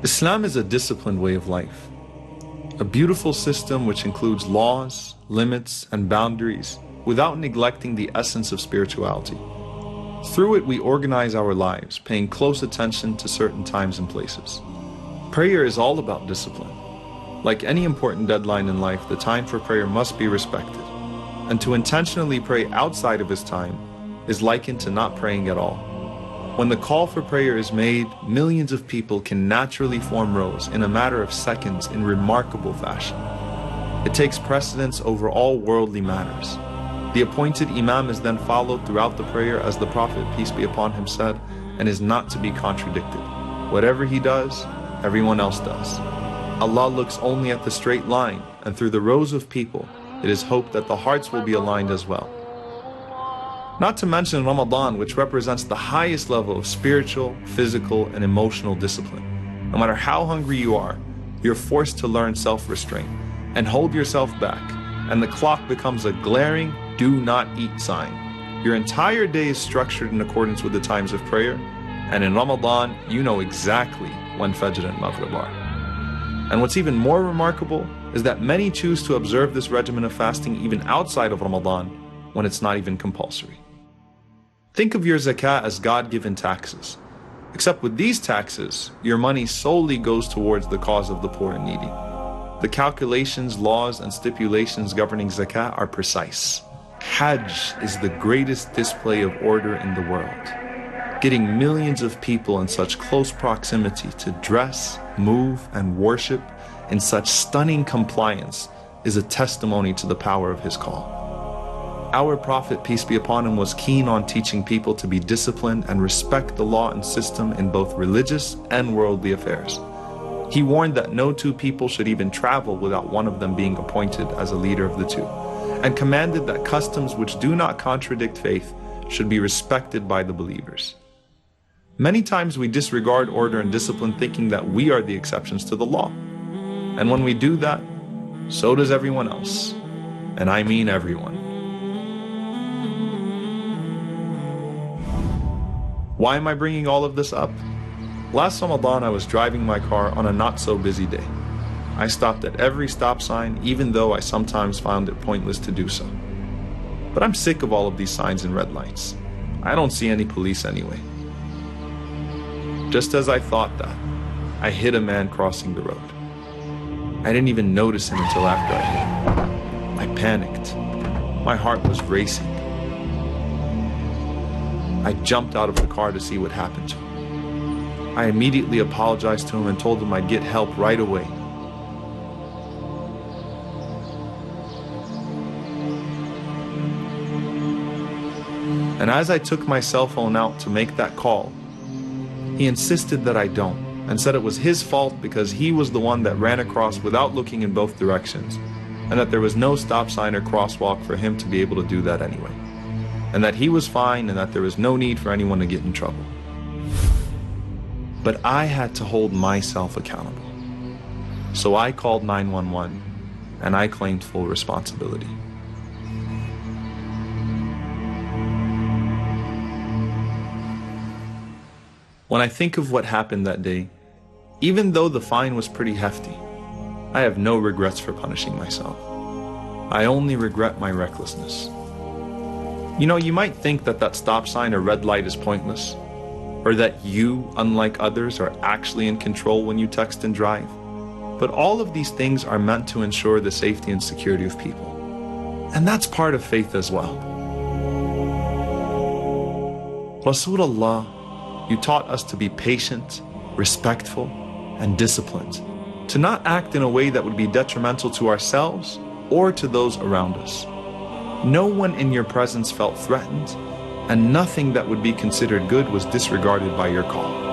Islam is a disciplined way of life, a beautiful system which includes laws, limits, and boundaries without neglecting the essence of spirituality. Through it, we organize our lives, paying close attention to certain times and places. Prayer is all about discipline. Like any important deadline in life, the time for prayer must be respected. And to intentionally pray outside of his time is likened to not praying at all. When the call for prayer is made, millions of people can naturally form rows in a matter of seconds in remarkable fashion. It takes precedence over all worldly matters. The appointed imam is then followed throughout the prayer as the Prophet, peace be upon him, said, and is not to be contradicted. Whatever he does, everyone else does. Allah looks only at the straight line, and through the rows of people, it is hoped that the hearts will be aligned as well. Not to mention Ramadan, which represents the highest level of spiritual, physical, and emotional discipline. No matter how hungry you are, you're forced to learn self-restraint and hold yourself back, and the clock becomes a glaring do not eat sign. Your entire day is structured in accordance with the times of prayer, and in Ramadan, you know exactly when Fajr and Maghrib are. And what's even more remarkable is that many choose to observe this regimen of fasting even outside of Ramadan when it's not even compulsory. Think of your zakah as God-given taxes. Except with these taxes, your money solely goes towards the cause of the poor and needy. The calculations, laws, and stipulations governing zakah are precise. Hajj is the greatest display of order in the world. Getting millions of people in such close proximity to dress, move, and worship in such stunning compliance is a testimony to the power of his call. Our Prophet, peace be upon him, was keen on teaching people to be disciplined and respect the law and system in both religious and worldly affairs. He warned that no two people should even travel without one of them being appointed as a leader of the two, and commanded that customs which do not contradict faith should be respected by the believers. Many times we disregard order and discipline thinking that we are the exceptions to the law. And when we do that, so does everyone else. And I mean everyone. Why am I bringing all of this up? Last Ramadan, I was driving my car on a not so busy day. I stopped at every stop sign, even though I sometimes found it pointless to do so. But I'm sick of all of these signs and red lights. I don't see any police anyway. Just as I thought that, I hit a man crossing the road. I didn't even notice him until after I hit him. I panicked. My heart was racing. I jumped out of the car to see what happened to him. I immediately apologized to him and told him I'd get help right away. And as I took my cell phone out to make that call, he insisted that I don't, and said it was his fault because he was the one that ran across without looking in both directions, and that there was no stop sign or crosswalk for him to be able to do that anyway, and that he was fine and that there was no need for anyone to get in trouble. But I had to hold myself accountable. So I called 911 and I claimed full responsibility. When I think of what happened that day, even though the fine was pretty hefty, I have no regrets for punishing myself. I only regret my recklessness. You know, you might think that that stop sign or red light is pointless, or that you, unlike others, are actually in control when you text and drive. But all of these things are meant to ensure the safety and security of people. And that's part of faith as well. Rasulullah, you taught us to be patient, respectful, and disciplined, to not act in a way that would be detrimental to ourselves or to those around us. No one in your presence felt threatened, and nothing that would be considered good was disregarded by your call.